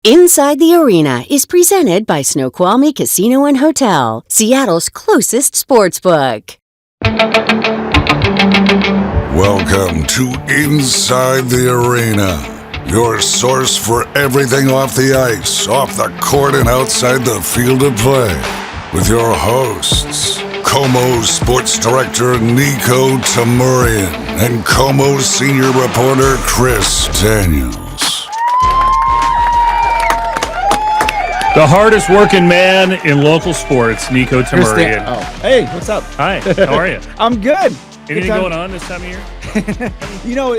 Inside the Arena is presented by Snoqualmie Casino and Hotel, Seattle's closest sportsbook. Welcome to Inside the Arena, your source for everything off the ice, off the court, and outside the field of play. With your hosts, KOMO Sports Director Niko and KOMO Senior Reporter Chris Daniels. The hardest working man in local sports, Niko Tamurian. Hey, what's up? Hi, how are you? I'm good. Anything going on this time of year? You know,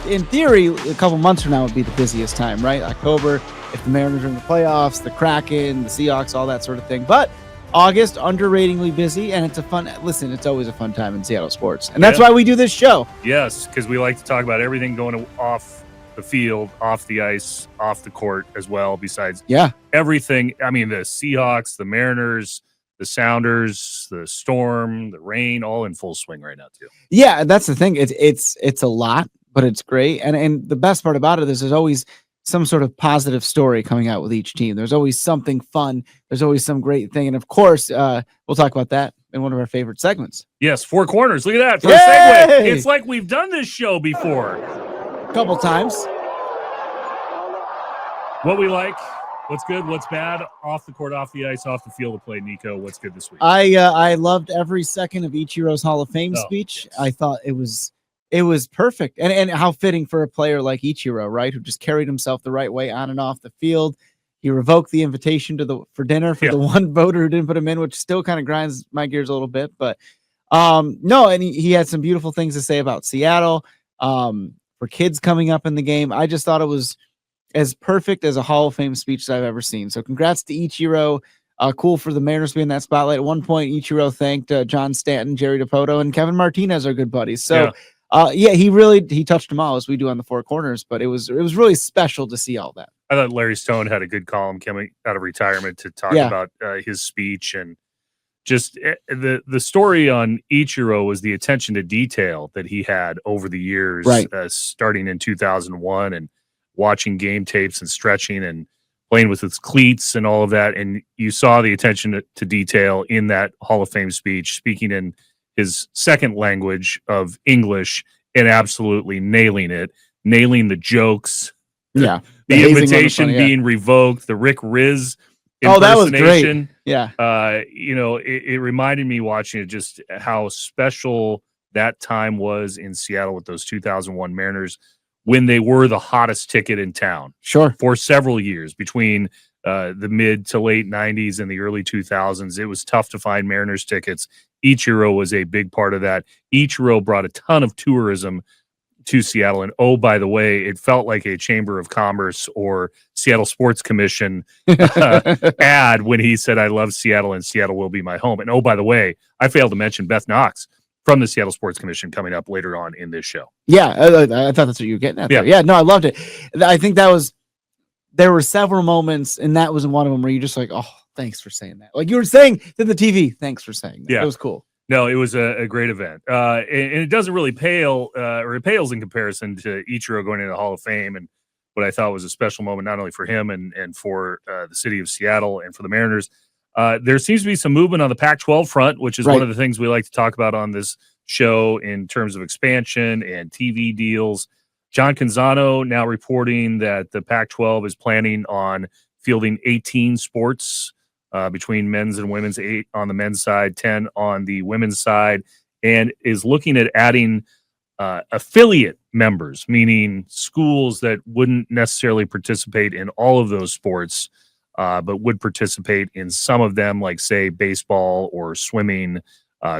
in theory, a couple months from now would be the busiest time, right? October, if the Mariners are in the playoffs, the Kraken, the Seahawks, all that sort of thing. But August, underratingly busy, and it's always a fun time in Seattle sports. And that's why we do this show. Yes, because we like to talk about everything going off the field, off the ice, off the court as well, besides everything. I mean, the Seahawks, the Mariners, the Sounders, the Storm, the rain, all in full swing right now too. Yeah, that's the thing. It's a lot, but it's great. And the best part about it is there's always some sort of positive story coming out with each team. There's always something fun. There's always some great thing. And of course, we'll talk about that in one of our favorite segments. Yes, Four Corners. Look at that for a segue. It's like we've done this show before. A couple times. What we like, what's good, what's bad, off the court, off the ice, off the field of play. Niko, what's good this week? I loved every second of Ichiro's Hall of Fame speech. Yes. I thought it was perfect, and how fitting for a player like Ichiro, right? Who just carried himself the right way on and off the field. He revoked the invitation for dinner for the one voter who didn't put him in, which still kind of grinds my gears a little bit. But no, and he had some beautiful things to say about Seattle. For kids coming up in the game. I just thought it was as perfect as a Hall of Fame speech that I've ever seen. So congrats to Ichiro. Cool for the Mariners to be in that spotlight. At one point, Ichiro thanked John Stanton, Jerry DiPoto, and Kevin Martinez are good buddies. So he touched them all, as we do on the Four Corners, but it was really special to see all that. I thought Larry Stone had a good column coming out of retirement to talk about his speech, and just the story on Ichiro was the attention to detail that he had over the years, starting in 2001 and watching game tapes and stretching and playing with his cleats and all of that. And you saw the attention to detail in that Hall of Fame speech, speaking in his second language of English and absolutely nailing it, nailing the jokes, the invitation being revoked, the Rick Riz impersonation. That was great. Yeah. It reminded me watching it just how special that time was in Seattle with those 2001 Mariners when they were the hottest ticket in town. Sure. For several years between the mid to late 90s and the early 2000s. It was tough to find Mariners tickets. Ichiro was a big part of that. Ichiro brought a ton of tourism to Seattle. And oh, by the way, it felt like a Chamber of Commerce or Seattle Sports Commission ad when he said, "I love Seattle and Seattle will be my home." And oh, by the way, I failed to mention Beth Knox from the Seattle Sports Commission coming up later on in this show. Yeah, I thought that's what you were getting at. Yeah, no, I loved it. I think there were several moments, and that was one of them where you're just like, oh, thanks for saying that. Like you were saying to the TV, thanks for saying that. Yeah. It was cool. No, it was a great event. And it doesn't really pale, or it pales in comparison to Ichiro going into the Hall of Fame, and what I thought was a special moment, not only for him and for the city of Seattle and for the Mariners. There seems to be some movement on the Pac-12 front, which is one of the things we like to talk about on this show in terms of expansion and TV deals. John Canzano now reporting that the Pac-12 is planning on fielding 18 sports between men's and women's, 8 on the men's side, 10 on the women's side, and is looking at adding affiliate members, meaning schools that wouldn't necessarily participate in all of those sports, but would participate in some of them, like, say, baseball or swimming,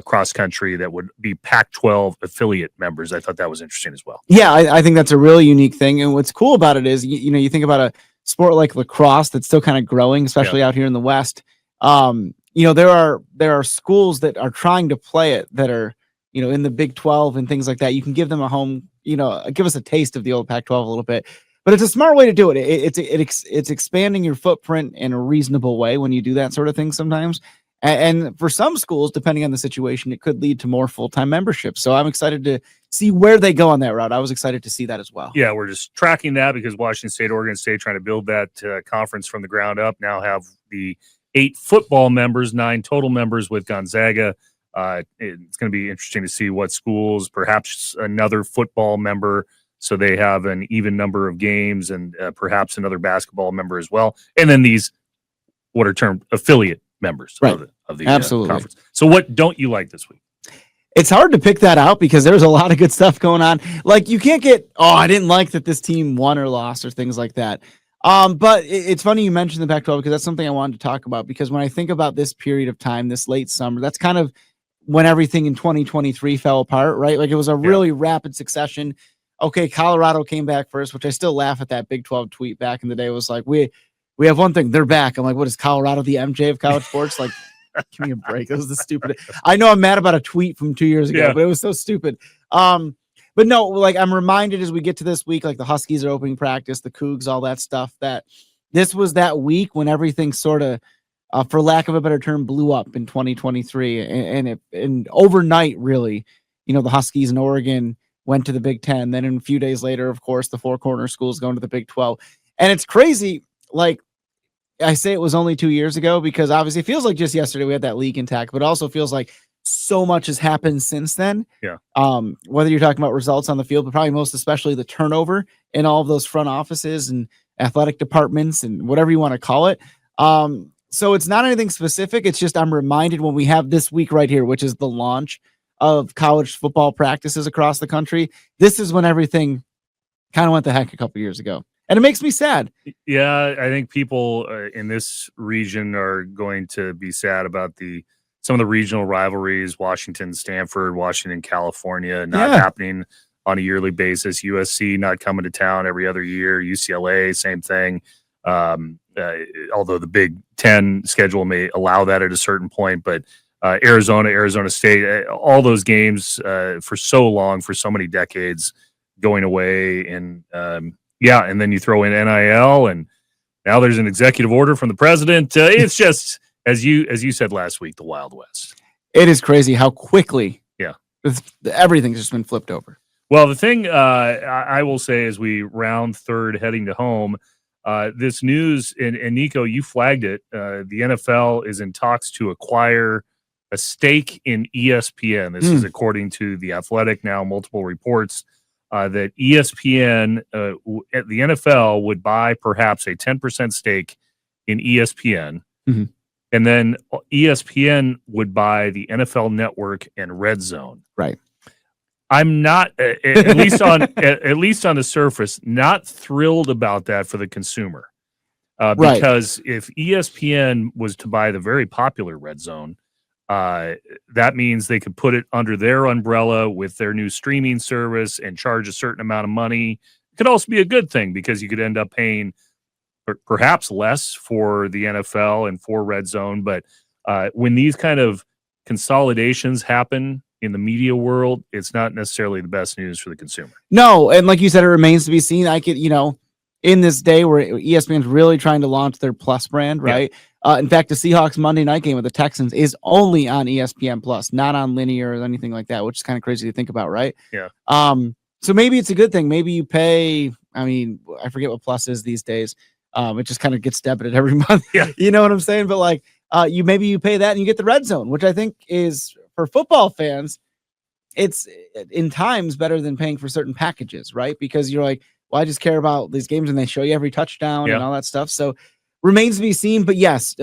cross country, that would be Pac-12 affiliate members. I thought that was interesting as well. Yeah, I think that's a really unique thing. And what's cool about it is, you think about a sport like lacrosse that's still kind of growing, especially out here in the West. There are schools that are trying to play it that are, in the Big 12 and things like that. You can give them a home, give us a taste of the old Pac-12 a little bit. But it's a smart way to do it. It's expanding your footprint in a reasonable way when you do that sort of thing sometimes. And for some schools, depending on the situation, it could lead to more full-time memberships. So I'm excited to see where they go on that route. I was excited to see that as well. Yeah, we're just tracking that because Washington State, Oregon State, trying to build that conference from the ground up. Now have the 8 football members, 9 total members with Gonzaga. It's going to be interesting to see what schools, perhaps another football member, so they have an even number of games, and perhaps another basketball member as well. And then these, what are termed affiliate members of the Absolutely. conference. So what don't you like this week? It's hard to pick that out because there's a lot of good stuff going on. Like, you can't get, I didn't like that this team won or lost or things like that. But it's funny you mentioned the Pac-12 because that's something I wanted to talk about, because when I think about this period of time, this late summer, that's kind of when everything in 2023 fell apart, right? Like, it was a really rapid succession. Okay, Colorado came back first, which I still laugh at. That Big 12 tweet back in the day. It was like, we have one thing, they're back. I'm like, what is Colorado, the MJ of college sports? Like, give me a break. That was the stupid. I know I'm mad about a tweet from 2 years ago, but it was so stupid. But no, like, I'm reminded as we get to this week, like the Huskies are opening practice, the Cougs, all that stuff, that this was that week when everything sort of, for lack of a better term, blew up in 2023. And overnight, really, the Huskies in Oregon went to the Big Ten. Then a few days later, of course, the Four Corner schools going to the Big 12. And it's crazy. Like, I say it was only 2 years ago because obviously it feels like just yesterday we had that league intact, but it also feels like so much has happened since then. Yeah. Whether you're talking about results on the field, but probably most especially the turnover in all of those front offices and athletic departments and whatever you want to call it. So it's not anything specific. It's just I'm reminded when we have this week right here, which is the launch of college football practices across the country. This is when everything kind of went the heck a couple years ago. And it makes me sad. Yeah, I think people in this region are going to be sad about some of the regional rivalries, Washington, Stanford, Washington, California, not happening on a yearly basis. USC not coming to town every other year. UCLA, same thing. Although the Big Ten schedule may allow that at a certain point, but Arizona State, all those games for so long, for so many decades, going away. And and then you throw in NIL, and now there's an executive order from the president. It's just, as you said last week, the Wild West. It is crazy how quickly everything's just been flipped over. Well, the thing I will say as we round third heading to home, this news, and Niko, you flagged it, the NFL is in talks to acquire a stake in ESPN. This is according to The Athletic, now multiple reports, that ESPN, the NFL would buy perhaps a 10% stake in ESPN, and then ESPN would buy the NFL Network and Red Zone. Right. I'm not, at least on the surface, not thrilled about that for the consumer, because if ESPN was to buy the very popular Red Zone, that means they could put it under their umbrella with their new streaming service and charge a certain amount of money. It could also be a good thing because you could end up paying perhaps less for the NFL and for Red Zone. But when these kind of consolidations happen in the media world, it's not necessarily the best news for the consumer. No, and like you said, it remains to be seen. I could, in this day where ESPN's really trying to launch their Plus brand, right? In fact, the Seahawks Monday night game with the Texans is only on ESPN Plus, not on linear or anything like that, which is kind of crazy to think about, right? Yeah. So maybe it's a good thing. Maybe you pay, I forget what Plus is these days. It just kind of gets debited every month. Yeah. You know what I'm saying? But like, you pay that and you get the Red Zone, which I think is, for football fans, it's in times better than paying for certain packages, right? Because you're like, well, I just care about these games and they show you every touchdown and all that stuff. So remains to be seen. But yes,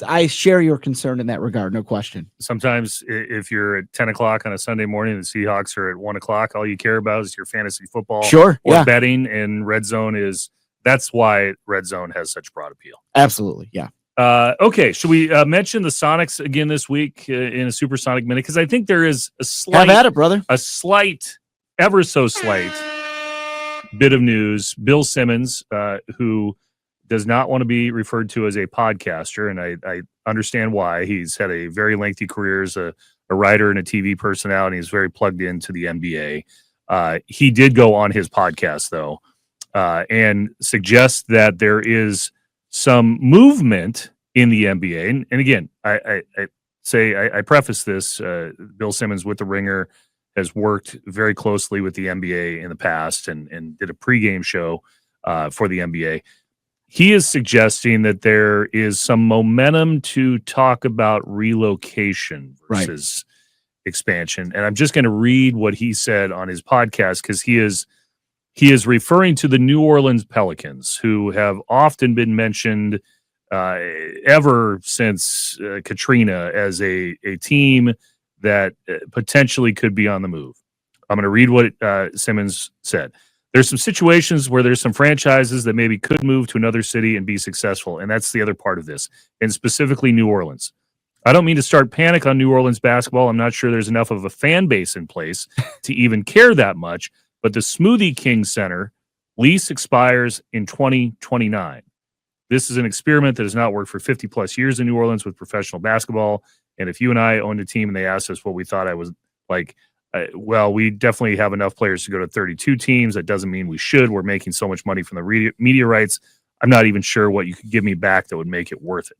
I share your concern in that regard. No question. Sometimes if you're at 10 o'clock on a Sunday morning, the Seahawks are at 1 o'clock, all you care about is your fantasy football or betting, and Red Zone that's why Red Zone has such broad appeal. Absolutely. Yeah. Okay, should we mention the Sonics again this week in a Supersonic Minute? Because I think there is a slight, have at it, brother. A slight, ever so slight bit of news. Bill Simmons, who does not want to be referred to as a podcaster, and I understand why. He's had a very lengthy career as a writer and a TV personality. He's very plugged into the NBA. He did go on his podcast, though, and suggest that there is some movement in the NBA. And again, I preface this, Bill Simmons with The Ringer has worked very closely with the NBA in the past and did a pregame show for the NBA. He is suggesting that there is some momentum to talk about relocation versus expansion. And I'm just going to read what he said on his podcast, because he is referring to the New Orleans Pelicans, who have often been mentioned ever since Katrina as a team that potentially could be on the move. I'm going to read what Simmons said. There's some situations where there's some franchises that maybe could move to another city and be successful, and that's the other part of this, and specifically New Orleans. I don't mean to start panic on New Orleans basketball. I'm not sure there's enough of a fan base in place to even care that much, but the Smoothie King Center lease expires in 2029. This is an experiment that has not worked for 50-plus years in New Orleans with professional basketball, and if you and I owned a team and they asked us what we thought I was like, well, we definitely have enough players to go to 32 teams. That doesn't mean we should. We're making so much money from the media rights. I'm not even sure what you could give me back that would make it worth it.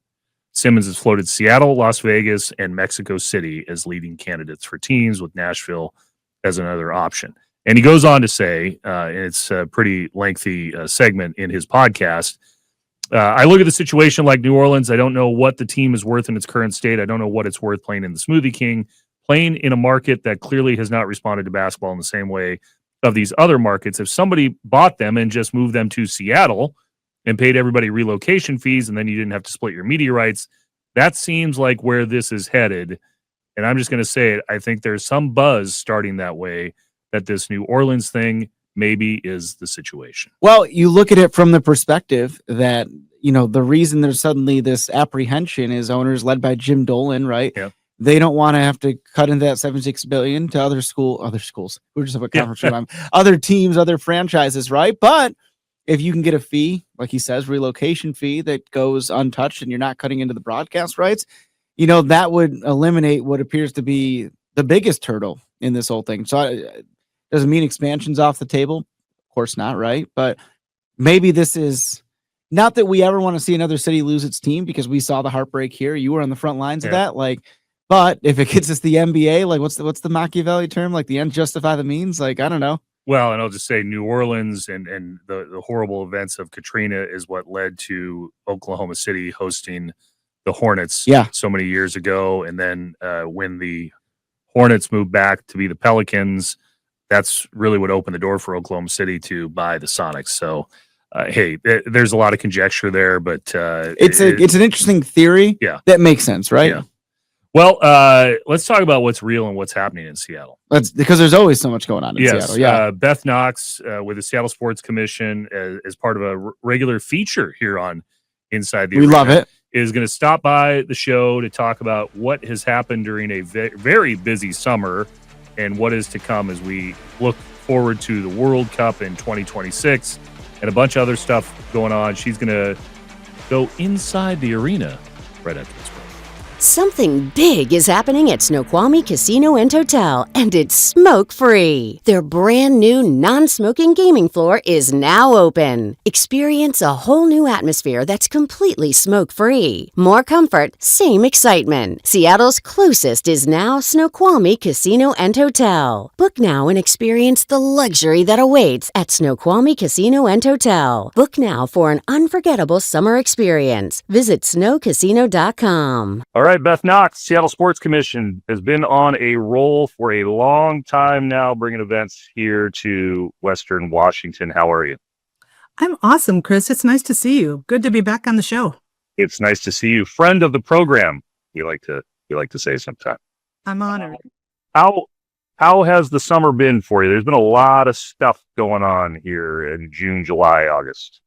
Simmons has floated Seattle, Las Vegas, and Mexico City as leading candidates for teams, with Nashville as another option. And he goes on to say, and it's a pretty lengthy segment in his podcast, I look at the situation like New Orleans. I don't know what the team is worth in its current state. I don't know what it's worth playing in the Smoothie King, playing in a market that clearly has not responded to basketball in the same way of these other markets. If somebody bought them and just moved them to Seattle and paid everybody relocation fees, and then you didn't have to split your media rights, that seems like where this is headed. And I'm just going to say it. I think there's some buzz starting that way, that this New Orleans thing maybe is the situation. Well, you look at it from the perspective that, the reason there's suddenly this apprehension is owners led by Jim Dolan, right? Yeah. They don't want to have to cut into that $76 billion to other schools. We're just about conference room. Other teams, other franchises, right? But if you can get a fee, like he says, relocation fee that goes untouched, and you're not cutting into the broadcast rights, that would eliminate what appears to be the biggest hurdle in this whole thing. So doesn't mean expansion's off the table. Of course not, right? But maybe this is not that we ever want to see another city lose its team, because we saw the heartbreak here. You were on the front lines of that. But if it gets us the NBA, what's the Machiavelli term? Like, the ends justify the means? I don't know. Well, and I'll just say New Orleans and the horrible events of Katrina is what led to Oklahoma City hosting the Hornets so many years ago. And then when the Hornets moved back to be the Pelicans, that's really what opened the door for Oklahoma City to buy the Sonics. So, hey, there's a lot of conjecture there, but it's an interesting theory. Yeah, that makes sense, right? Yeah. Well, let's talk about what's real and what's happening in Seattle. That's because there's always so much going on in Seattle. Yeah, Beth Knox with the Seattle Sports Commission as part of a regular feature here on Inside the Arena. We love it. Is going to stop by the show to talk about what has happened during a very busy summer and what is to come as we look forward to the World Cup in 2026 and a bunch of other stuff going on. She's going to go inside the arena right after this break. Something big is happening at Snoqualmie Casino and Hotel, and it's smoke-free. Their brand new non-smoking gaming floor is now open. Experience a whole new atmosphere that's completely smoke-free. More comfort, same excitement. Seattle's closest is now Snoqualmie Casino and Hotel. Book now and experience the luxury that awaits at Snoqualmie Casino and Hotel. Book now for an unforgettable summer experience. Visit snowcasino.com. All right, Beth Knox, Seattle Sports Commission, has been on a roll for a long time now, bringing events here to Western Washington. How are you? I'm awesome, Chris. It's nice to see you. Good to be back on the show. It's nice to see you. Friend of the program, you like to say sometime. I'm honored. How has the summer been for you? There's been a lot of stuff going on here in June, July, August.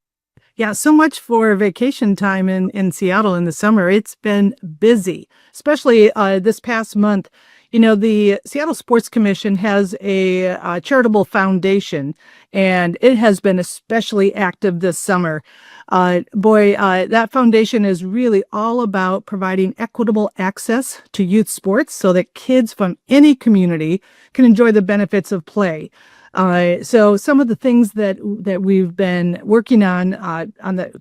Yeah, so much for vacation time in Seattle in the summer. It's been busy, especially this past month. The Seattle Sports Commission has a charitable foundation, and it has been especially active this summer. That foundation is really all about providing equitable access to youth sports so that kids from any community can enjoy the benefits of play. So some of the things that we've been working on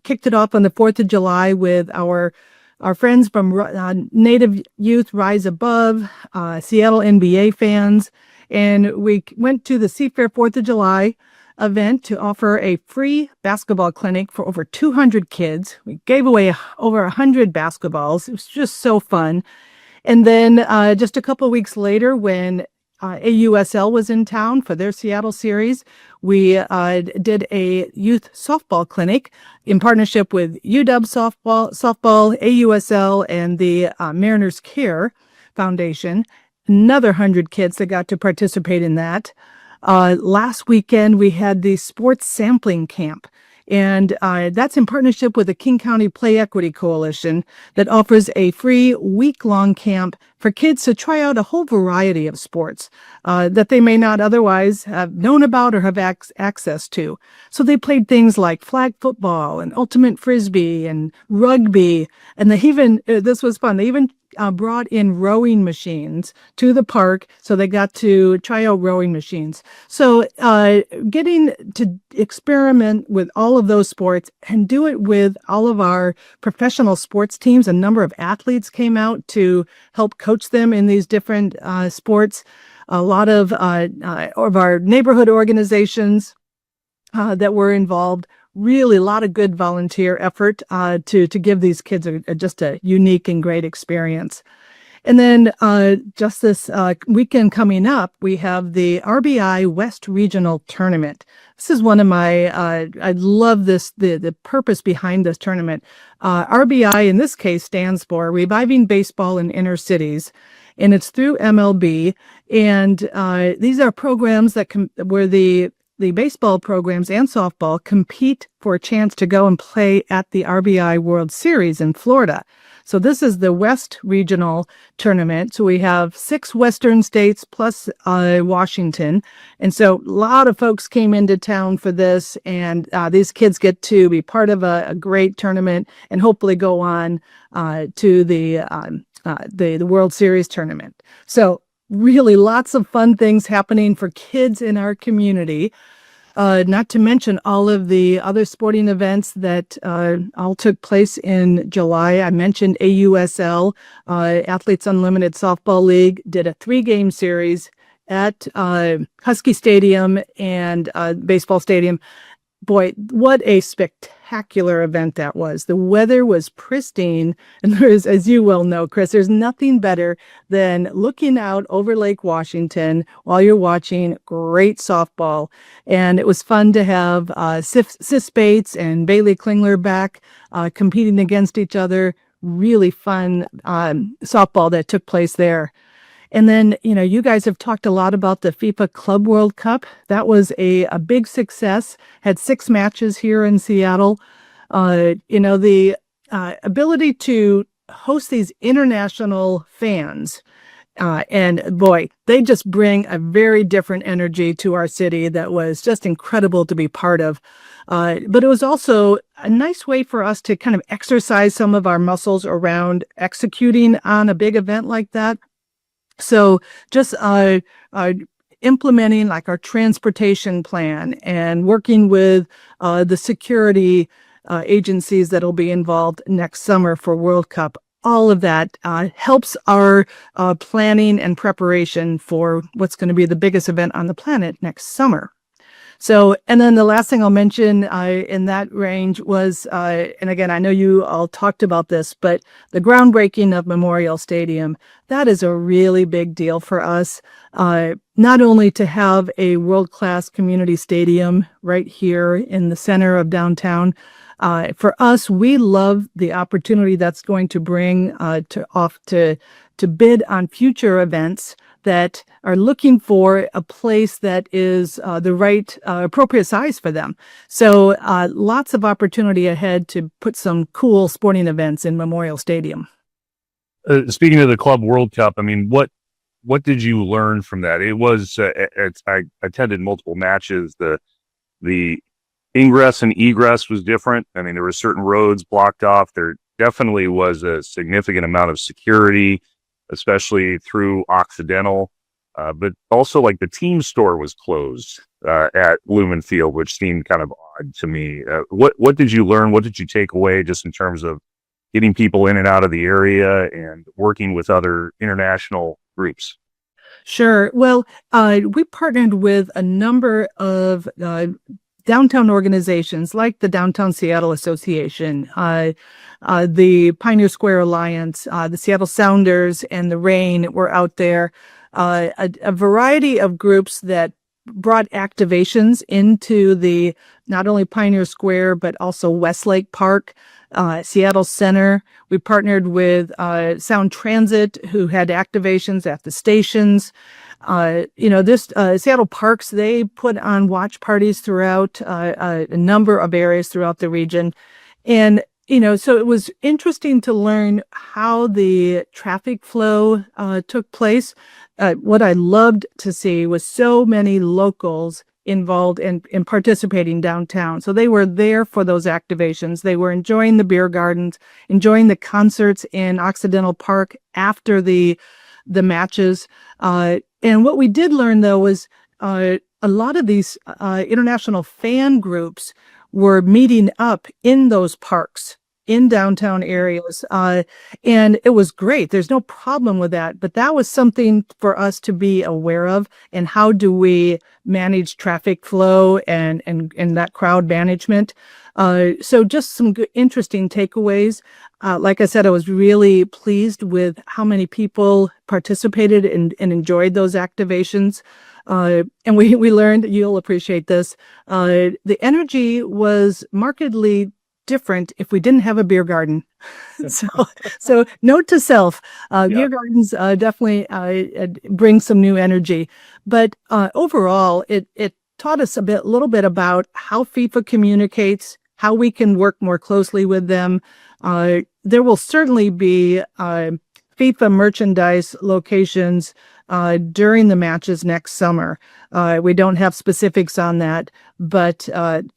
kicked it off on the 4th of July with our friends from Native Youth Rise Above, Seattle NBA fans, And we went to the Seafair 4th of July event to offer a free basketball clinic for over 200 kids. We gave away over 100 basketballs. It was just so fun. And then just a couple of weeks later, when AUSL was in town for their Seattle series, we did a youth softball clinic in partnership with UW softball, AUSL, and the Mariners Care Foundation. Another 100 kids that got to participate in that. Last weekend, we had the sports sampling camp, and that's in partnership with the King County Play Equity Coalition that offers a free week-long camp for kids to try out a whole variety of sports that they may not otherwise have known about or have access to. So they played things like flag football and ultimate frisbee and rugby, and they even, this was fun, they even brought in rowing machines to the park, so they got to try out rowing machines. So getting to experiment with all of those sports and do it with all of our professional sports teams. A number of athletes came out to help coach them in these different sports. A lot of our neighborhood organizations that were involved. Really a lot of good volunteer effort to give these kids just a unique and great experience. And then just this weekend coming up, we have the RBI West Regional Tournament. This is one of my, I love this, the purpose behind this tournament. RBI in this case stands for Reviving Baseball in Inner Cities, and it's through MLB. And these are programs that where the baseball programs and softball compete for a chance to go and play at the RBI World Series in Florida. So this is the West Regional Tournament. So we have 6 Western states plus Washington. And so a lot of folks came into town for this, and these kids get to be part of a great tournament and hopefully go on to the World Series tournament. So really lots of fun things happening for kids in our community. Not to mention all of the other sporting events that all took place in July. I mentioned AUSL, Athletes Unlimited Softball League, did a 3-game series at Husky Stadium and Baseball Stadium. Boy, what a spectacular event that was. The weather was pristine, and there's, as you well know, Chris, there's nothing better than looking out over Lake Washington while you're watching great softball. And it was fun to have Sis Bates and Bailey Klingler back competing against each other. Really fun softball that took place there. And then, you guys have talked a lot about the FIFA Club World Cup. That was a big success, had 6 matches here in Seattle. The ability to host these international fans, and boy, they just bring a very different energy to our city that was just incredible to be part of. But it was also a nice way for us to kind of exercise some of our muscles around executing on a big event like that. So just implementing like our transportation plan and working with the security agencies that will be involved next summer for World Cup. All of that helps our planning and preparation for what's going to be the biggest event on the planet next summer. So, and then the last thing I'll mention in that range was, and again, I know you all talked about this, but the groundbreaking of Memorial Stadium, that is a really big deal for us. Not only to have a world-class community stadium right here in the center of downtown. For us, we love the opportunity that's going to bring to bid on future events that are looking for a place that is the right appropriate size for them. So lots of opportunity ahead to put some cool sporting events in Memorial Stadium. Speaking of the Club World Cup, I mean, what did you learn from that? It was I attended multiple matches. The ingress and egress was different. I mean, there were certain roads blocked off. There definitely was a significant amount of security, especially through Occidental, but also like the team store was closed at Lumen Field, which seemed kind of odd to me. What did you learn? What did you take away just in terms of getting people in and out of the area and working with other international groups? Sure. Well, we partnered with a number of downtown organizations like the Downtown Seattle Association, the Pioneer Square Alliance, the Seattle Sounders, and the Rain were out there. A variety of groups that brought activations into the not only Pioneer Square but also Westlake Park, Seattle Center. We partnered with Sound Transit, who had activations at the stations. Seattle Parks, they put on watch parties throughout a number of areas throughout the region. And, so it was interesting to learn how the traffic flow took place. What I loved to see was so many locals involved in participating downtown. So they were there for those activations. They were enjoying the beer gardens, enjoying the concerts in Occidental Park after the matches. And what we did learn, though, was a lot of these international fan groups were meeting up in those parks in downtown areas. And it was great. There's no problem with that. But that was something for us to be aware of. And how do we manage traffic flow and that crowd management? So just some good, interesting takeaways. Like I said, I was really pleased with how many people participated and enjoyed those activations. And we learned, you'll appreciate this, the energy was markedly different if we didn't have a beer garden. So note to self, beer gardens definitely bring some new energy. But overall, it taught us a little bit about how FIFA communicates, how we can work more closely with them. There will certainly be FIFA merchandise locations during the matches next summer. We don't have specifics on that, but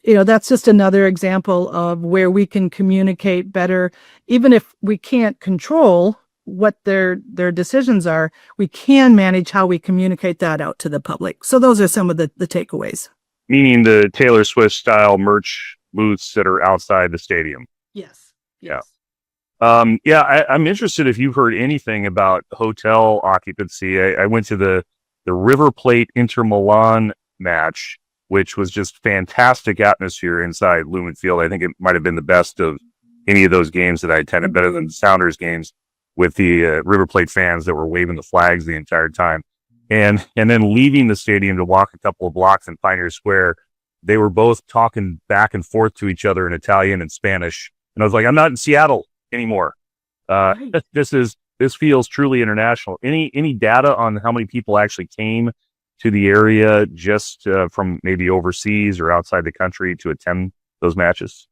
that's just another example of where we can communicate better. Even if we can't control what their decisions are, we can manage how we communicate that out to the public. So those are some of the takeaways. Meaning the Taylor Swift style merch booths that are outside the stadium. Yes. Yeah. I'm interested if you've heard anything about hotel occupancy. I went to the River Plate Inter Milan match, which was just fantastic atmosphere inside Lumen Field. I think it might have been the best of any of those games that I attended, better than the Sounders games, with the River Plate fans that were waving the flags the entire time. And then leaving the stadium to walk a couple of blocks in Pioneer Square, they were both talking back and forth to each other in Italian and Spanish. And I was like, I'm not in Seattle anymore. Right. This feels truly international. Any data on how many people actually came to the area just from maybe overseas or outside the country to attend those matches?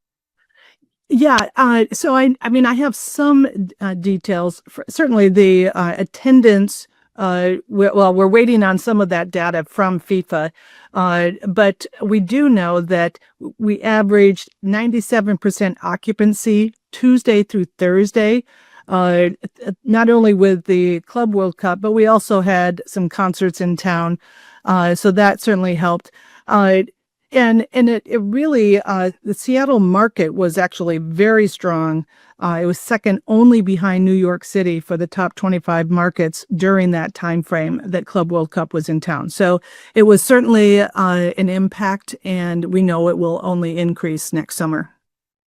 Yeah. So I have some details. Certainly the attendance. We're waiting on some of that data from FIFA, but we do know that we averaged 97% occupancy Tuesday through Thursday, not only with the Club World Cup, but we also had some concerts in town, so that certainly helped. And it really, the Seattle market was actually very strong. It was second only behind New York City for the top 25 markets during that time frame that Club World Cup was in town. So it was certainly an impact, and we know it will only increase next summer.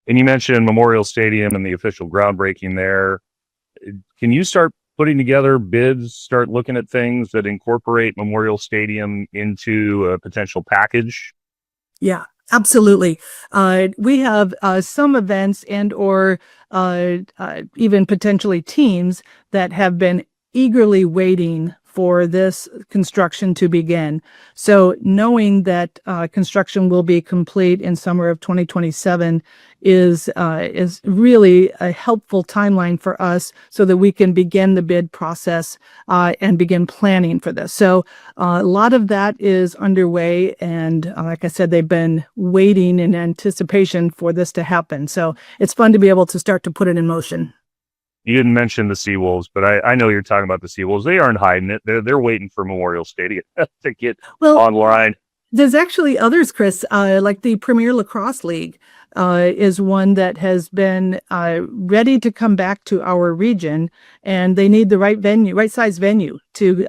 And you mentioned Memorial Stadium and the official groundbreaking there. Can you start putting together bids, start looking at things that incorporate Memorial Stadium into a potential package? Yeah, absolutely. We have some events and or even potentially teams that have been eagerly waiting for this construction to begin. So knowing that construction will be complete in summer of 2027 is really a helpful timeline for us so that we can begin the bid process and begin planning for this. So a lot of that is underway, and like I said, they've been waiting in anticipation for this to happen. So it's fun to be able to start to put it in motion. You didn't mention the Seawolves, but I know you're talking about the Seawolves. They aren't hiding it. They're waiting for Memorial Stadium to get online. There's actually others, Chris, like the Premier Lacrosse League. is one that has been ready to come back to our region, and they need the right venue, right size venue to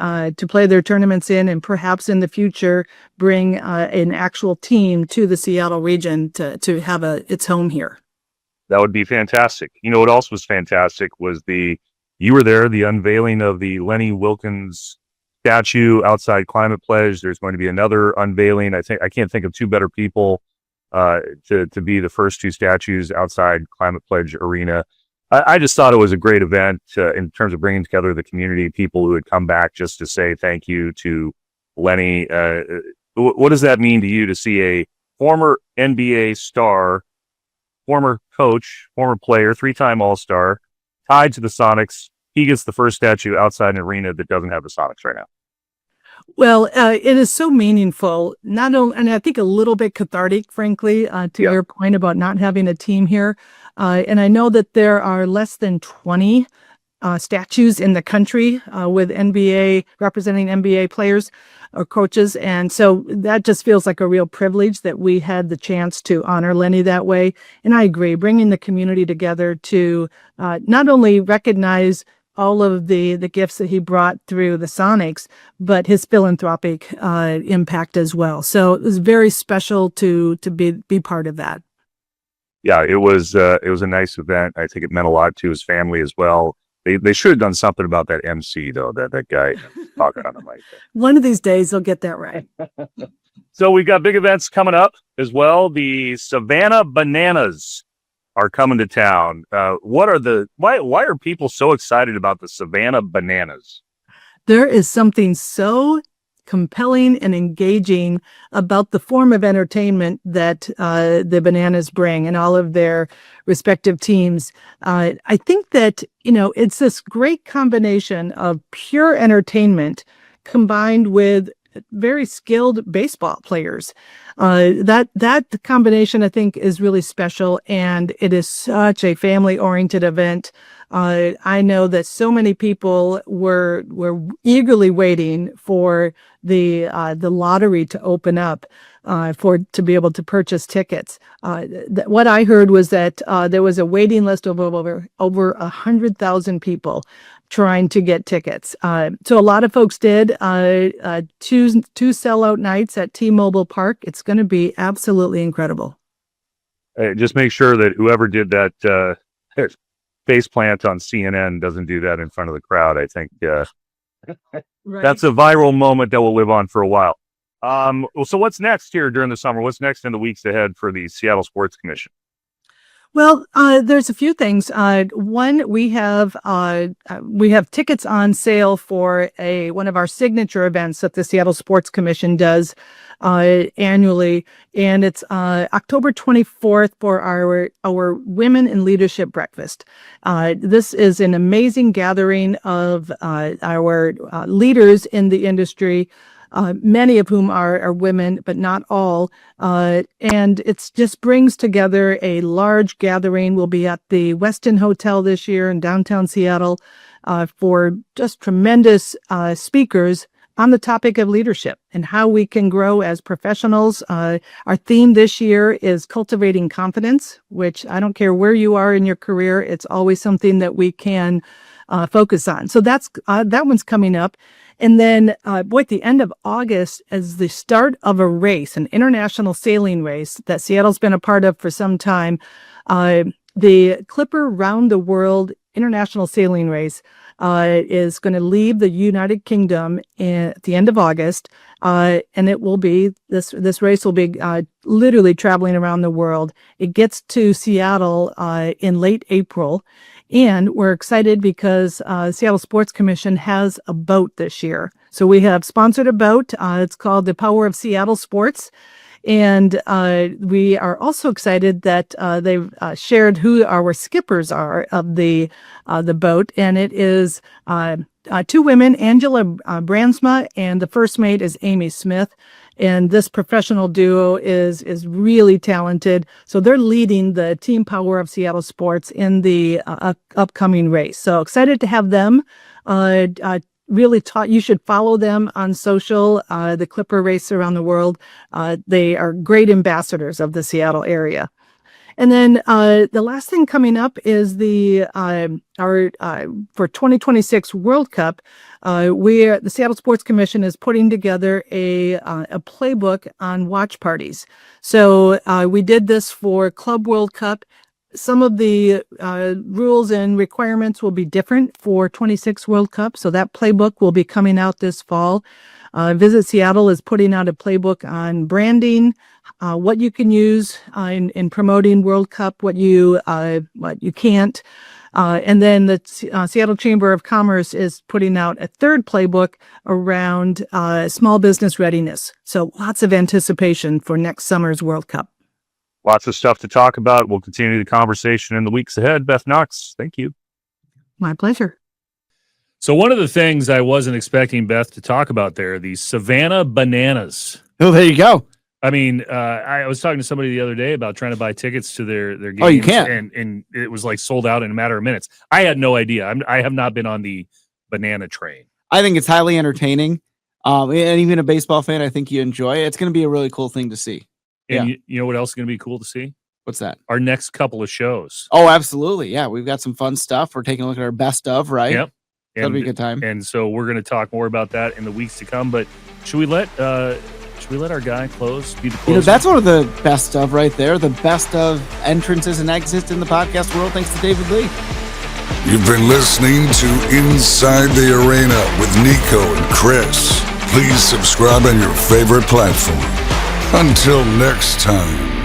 play their tournaments in, and perhaps in the future bring an actual team to the Seattle region to have its home here. That would be fantastic. You know what else was fantastic was you were there, the unveiling of the Lenny Wilkins statue outside Climate Pledge. There's going to be another unveiling. I can't think of two better people to be the first two statues outside Climate Pledge Arena. I just thought it was a great event in terms of bringing together the community, people who had come back just to say thank you to Lenny. What does that mean to you to see a former NBA star, former coach, former player, 3-time All-Star, tied to the Sonics? He gets the first statue outside an arena that doesn't have the Sonics right now. Well, it is so meaningful, not only, and I think a little bit cathartic, frankly, to your point about not having a team here. And I know that there are less than 20 statues in the country with NBA, representing NBA players or coaches. And so that just feels like a real privilege that we had the chance to honor Lenny that way. And I agree, bringing the community together to not only recognize all of the gifts that he brought through the Sonics, but his philanthropic impact as well. So it was very special to be part of that. Yeah, it was a nice event. I think it meant a lot to his family as well. They should have done something about that MC though, that guy talking on the mic. One of these days they'll get that right. So we've got big events coming up as well. The Savannah Bananas are coming to town. Why are people so excited about the Savannah Bananas? There is something so compelling and engaging about the form of entertainment that the Bananas bring and all of their respective teams. I think that, it's this great combination of pure entertainment combined with very skilled baseball players. That combination, I think, is really special, and it is such a family-oriented event. I know that so many people were eagerly waiting for the lottery to open up to be able to purchase tickets. What I heard was that there was a waiting list of over 100,000 people trying to get tickets. So a lot of folks did two sellout nights at T-Mobile Park. It's going to be absolutely incredible. Just make sure that whoever did that face plant on CNN doesn't do that in front of the crowd. I think Right. That's a viral moment that will live on for a while. So what's next here during the summer? What's next in the weeks ahead for the Seattle Sports Commission? Well, there's a few things. One, we have tickets on sale for one of our signature events that the Seattle Sports Commission does annually, and it's October 24th for our Women in Leadership Breakfast. This is an amazing gathering of our leaders in the industry. Many of whom are women, but not all. And it just brings together a large gathering. We'll be at the Westin Hotel this year in downtown Seattle for just tremendous speakers on the topic of leadership and how we can grow as professionals. Our theme this year is cultivating confidence, which I don't care where you are in your career, it's always something that we can focus on. So that one's coming up. And then, at the end of August is the start of a race, an international sailing race that Seattle's been a part of for some time. The Clipper Round the World International Sailing Race is going to leave the United Kingdom at the end of August, and it will be this race will be literally traveling around the world. It gets to Seattle in late April. And we're excited because Seattle Sports Commission has a boat this year. So we have sponsored a boat. It's called the Power of Seattle Sports. And we are also excited that they've shared who our skippers are of the boat. And it is two women, Angela Bransma, and the first mate is Amy Smith. And this professional duo is really talented. So they're leading the Team Power of Seattle Sports in the upcoming race. So excited to have them. Really you should follow them on social, the Clipper Race Around the World. They are great ambassadors of the Seattle area. And then the last thing coming up is our for 2026 World Cup, where the Seattle Sports Commission is putting together a playbook on watch parties. So we did this for Club World Cup. Some of the rules and requirements will be different for 26 World Cup. So that playbook will be coming out this fall. Visit Seattle is putting out a playbook on branding, what you can use in promoting World Cup, what you can't. And then the Seattle Chamber of Commerce is putting out a third playbook around small business readiness. So lots of anticipation for next summer's World Cup. Lots of stuff to talk about. We'll continue the conversation in the weeks ahead. Beth Knox, thank you. My pleasure. So one of the things I wasn't expecting Beth to talk about there, the Savannah Bananas. Oh, there you go. I mean, I was talking to somebody the other day about trying to buy tickets to their games. Oh, you can't. And it was like sold out in a matter of minutes. I had no idea. I have not been on the banana train. I think it's highly entertaining. And even a baseball fan, I think you enjoy it. It's going to be a really cool thing to see. And Yeah. you know what else is going to be cool to see? What's that? Our next couple of shows. Oh, absolutely. Yeah, we've got some fun stuff. We're taking a look at our best of, right? Yep. That'll be a good time. And so we're going to talk more about that in the weeks to come. But should we let our guy close? Be the closer? That's one of the best of right there. The best of entrances and exits in the podcast world, thanks to David Lee. You've been listening to Inside the Arena with Niko and Chris. Please subscribe on your favorite platform. Until next time.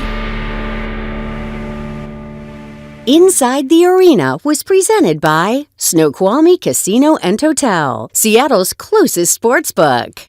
Inside the Arena was presented by Snoqualmie Casino and Hotel, Seattle's closest sports book.